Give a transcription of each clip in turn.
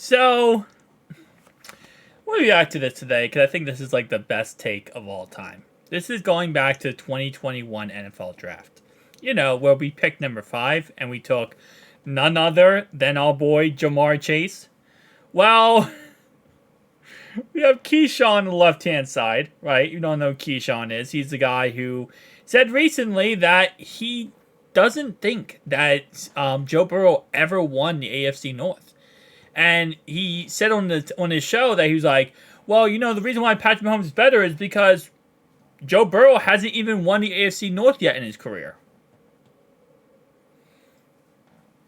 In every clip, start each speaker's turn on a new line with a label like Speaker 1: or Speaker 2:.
Speaker 1: So, we'll react to this today because I think this is like the best take of all time. This is going back to the 2021 NFL Draft. You know, where we picked number 5 and we took none other than our boy Jamar Chase. Well, we have Keyshawn on the left-hand side, right? You don't know who Keyshawn is. He's the guy who said recently that he doesn't think that Joe Burrow ever won the AFC North. And he said on his show that he was like, well, you know, the reason why Patrick Mahomes is better is because Joe Burrow hasn't even won the AFC North yet in his career.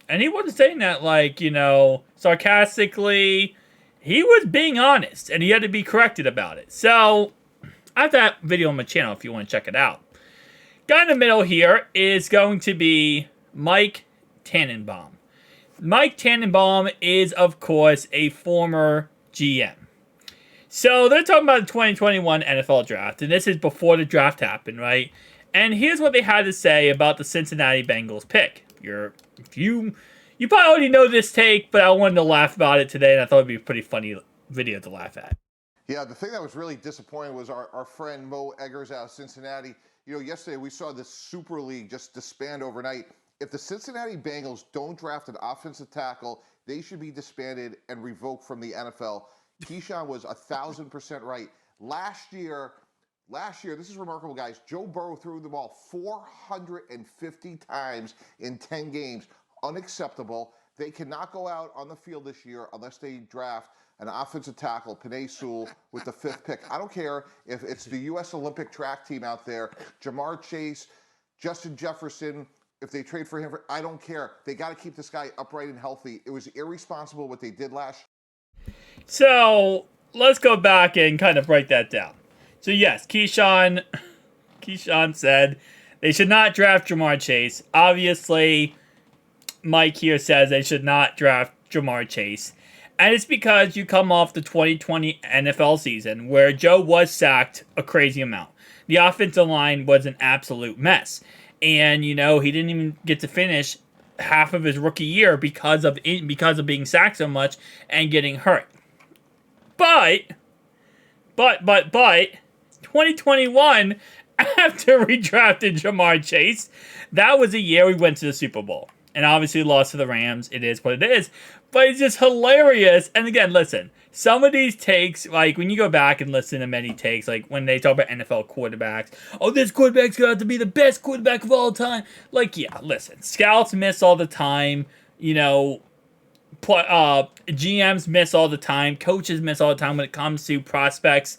Speaker 1: And he wasn't saying that like, you know, sarcastically. He was being honest, and he had to be corrected about it. So, I have that video on my channel if you want to check it out. Guy in the middle here is going to be Mike Tannenbaum. Mike Tannenbaum is, of course, a former GM. So they're talking about the 2021 NFL Draft, and this is before the draft happened, right? And here's what they had to say about the Cincinnati Bengals pick. You probably already know this take, but I wanted to laugh about it today, and I thought it'd be a pretty funny video to laugh at.
Speaker 2: Yeah, the thing that was really disappointing was our friend Mo Eggers out of Cincinnati. You know, yesterday we saw this Super League just disband overnight. If the Cincinnati Bengals don't draft an offensive tackle, they should be disbanded and revoked from the NFL. Keyshawn was 1,000% right. Last year, this is remarkable, guys. Joe Burrow threw the ball 450 times in 10 games. Unacceptable. They cannot go out on the field this year unless they draft an offensive tackle, Penei Sewell, with the 5th pick. I don't care if it's the U.S. Olympic track team out there, Jamar Chase, Justin Jefferson. If they trade for him, I don't care. They got to keep this guy upright and healthy. It was irresponsible what they did last year.
Speaker 1: So, let's go back and kind of break that down. So, yes, Keyshawn said they should not draft Jamar Chase. Obviously, Mike here says they should not draft Jamar Chase. And it's because you come off the 2020 NFL season where Joe was sacked a crazy amount. The offensive line was an absolute mess. And, you know, he didn't even get to finish half of his rookie year because of being sacked so much and getting hurt. But 2021, after we drafted Jamar Chase, that was a year we went to the Super Bowl. And obviously lost to the Rams. It is what it is. But it's just hilarious. And again, listen, some of these takes, like when you go back and listen to many takes, like when they talk about NFL quarterbacks, oh, this quarterback's got to be the best quarterback of all time. Like, yeah, listen, scouts miss all the time. You know, GMs miss all the time. Coaches miss all the time when it comes to prospects.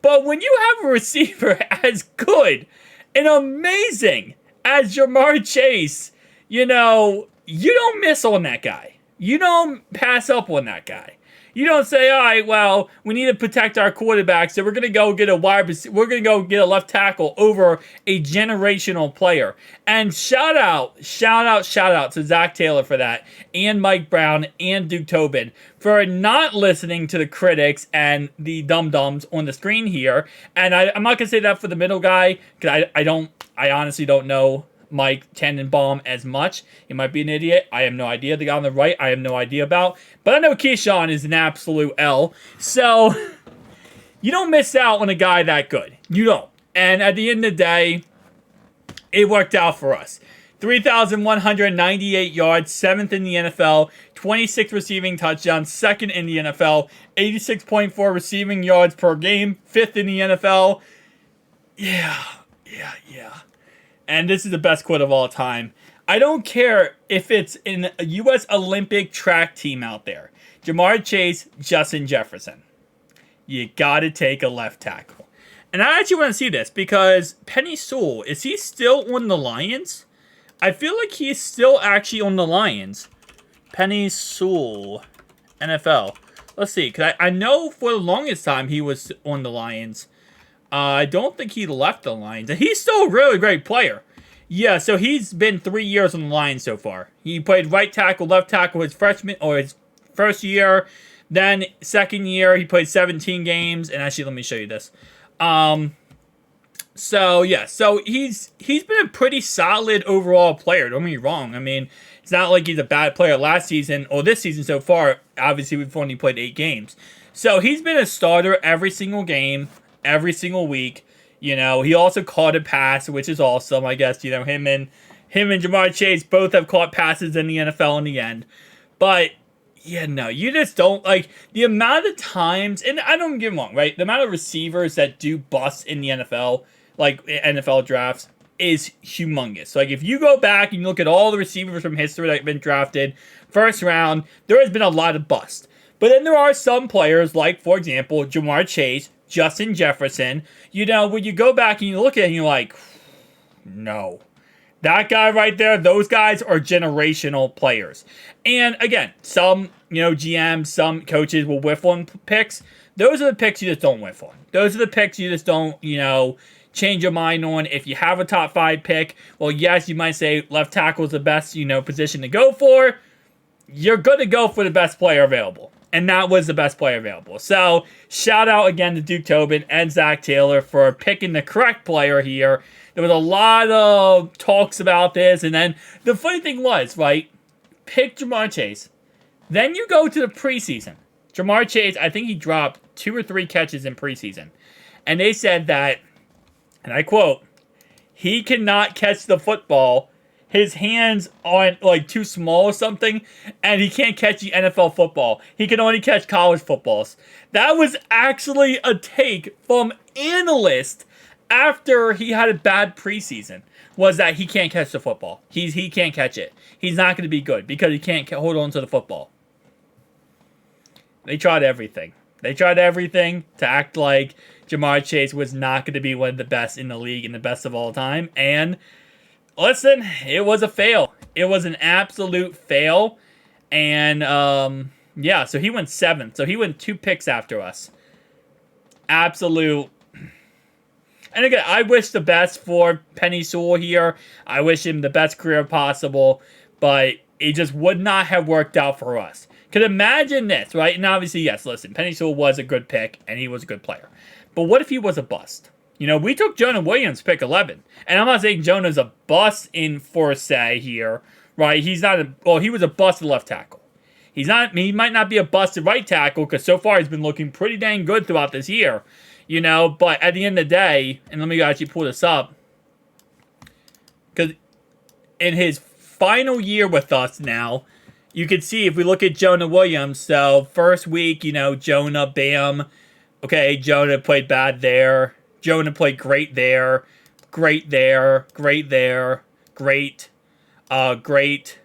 Speaker 1: But when you have a receiver as good and amazing as Jamar Chase, you know, you don't miss on that guy. You don't pass up on that guy. You don't say, all right, well, we need to protect our quarterback, so we're going to go get a left tackle over a generational player. And shout out to Zach Taylor for that, and Mike Brown, and Duke Tobin for not listening to the critics and the dum-dums on the screen here. And I'm not going to say that for the middle guy, because I honestly don't know Mike Tannenbaum as much. He might be an idiot. I have no idea. The guy on the right, I have no idea about. But I know Keyshawn is an absolute L. So, you don't miss out on a guy that good. You don't. And at the end of the day, it worked out for us. 3,198 yards, 7th in the NFL, 26 receiving touchdowns, 2nd in the NFL, 86.4 receiving yards per game, 5th in the NFL. Yeah. And this is the best quote of all time. I don't care if it's in a U.S. Olympic track team out there. Jamar Chase, Justin Jefferson. You got to take a left tackle. And I actually want to see this because Penei Sewell, is he still on the Lions? I feel like he's still actually on the Lions. Penei Sewell, NFL. Let's see, because I know for the longest time he was on the Lions. I don't think he left the Lions. And he's still a really great player. Yeah, so he's been 3 years on the Lions so far. He played right tackle, left tackle his first year. Then second year, he played 17 games. And actually, let me show you this. So yeah, so he's been a pretty solid overall player. Don't get me wrong. I mean, it's not like he's a bad player last season or this season so far. Obviously, we've only played 8 games, so he's been a starter every single game, every single week. He also caught a pass, which is awesome. I guess him and Jamar Chase both have caught passes in the NFL in the end, but. Yeah, no, you just don't like the amount of times, and I don't get me wrong, right? The amount of receivers that do bust in the NFL, like NFL drafts, is humongous. Like if you go back and you look at all the receivers from history that have been drafted, first round, there has been a lot of bust. But then there are some players, like for example, Jamar Chase, Justin Jefferson. When you go back and you look at it, and you're like, no. That guy right there, those guys are generational players. And again, some, GMs, some coaches will whiff on picks. Those are the picks you just don't whiff on. Those are the picks you just don't, change your mind on. If you have a top 5 pick, well, yes, you might say left tackle is the best, position to go for. You're going to go for the best player available. And that was the best player available. So, shout out again to Duke Tobin and Zach Taylor for picking the correct player here. There was a lot of talks about this. And then the funny thing was, right, pick Jamar Chase. Then you go to the preseason. Jamar Chase, I think he dropped 2 or 3 catches in preseason. And they said that, and I quote, he cannot catch the football. His hands aren't like too small or something, and he can't catch the NFL football. He can only catch college footballs. That was actually a take from analysts after he had a bad preseason, was that he can't catch the football. He can't catch it. He's not going to be good because he can't hold on to the football. They tried everything. They tried everything to act like Jamar Chase was not going to be one of the best in the league and the best of all time. And listen, it was a fail. It was an absolute fail. And yeah, so he went 7th. So he went 2 picks after us. Absolute. And again, I wish the best for Penny Sewell here. I wish him the best career possible. But it just would not have worked out for us. Could imagine this, right? And obviously, yes, listen, Penny Sewell was a good pick, and he was a good player. But what if he was a bust? We took Jonah Williams, pick 11. And I'm not saying Jonah's a bust in Forsay here, right? He was a bust at left tackle. He might not be a bust at right tackle, because so far he's been looking pretty dang good throughout this year. But at the end of the day, and let me actually pull this up, because in his final year with us now, you can see if we look at Jonah Williams, so first week, Jonah, bam. Okay, Jonah played bad there. Jonah played great there. Great there. Great there. Great. Great.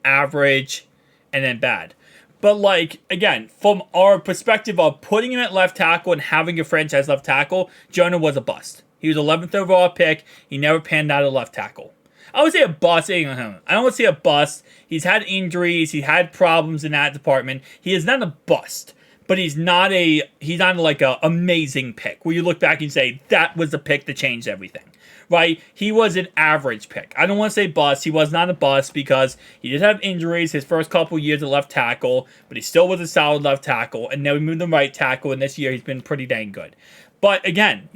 Speaker 1: Average. And then bad. But, again, from our perspective of putting him at left tackle and having a franchise left tackle, Jonah was a bust. He was 11th overall pick. He never panned out at left tackle. I would say a bust. I don't want to say a bust. He's had injuries. He had problems in that department. He is not a bust, but he's not like a amazing pick where you look back and say that was the pick that changed everything, right? He was an average pick. I don't want to say bust. He was not a bust because he did have injuries his first couple years at left tackle, but he still was a solid left tackle. And then we moved him right tackle, and this year he's been pretty dang good. But again,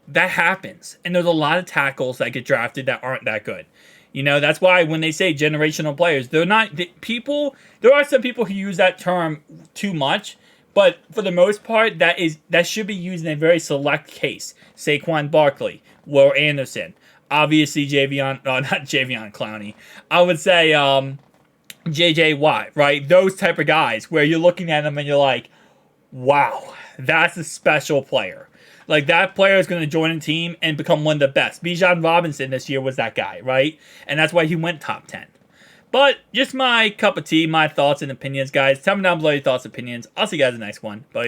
Speaker 1: that happens. And there's a lot of tackles that get drafted that aren't that good. That's why when they say generational players, there are some people who use that term too much, but for the most part, that should be used in a very select case. Saquon Barkley, Will Anderson, obviously not Javion Clowney. I would say J.J. Watt, right? Those type of guys where you're looking at them and you're like, wow, that's a special player. Like, that player is going to join a team and become one of the best. Bijan Robinson this year was that guy, right? And that's why he went top 10. But just my cup of tea, my thoughts and opinions, guys. Tell me down below your thoughts and opinions. I'll see you guys in the next one. Bye.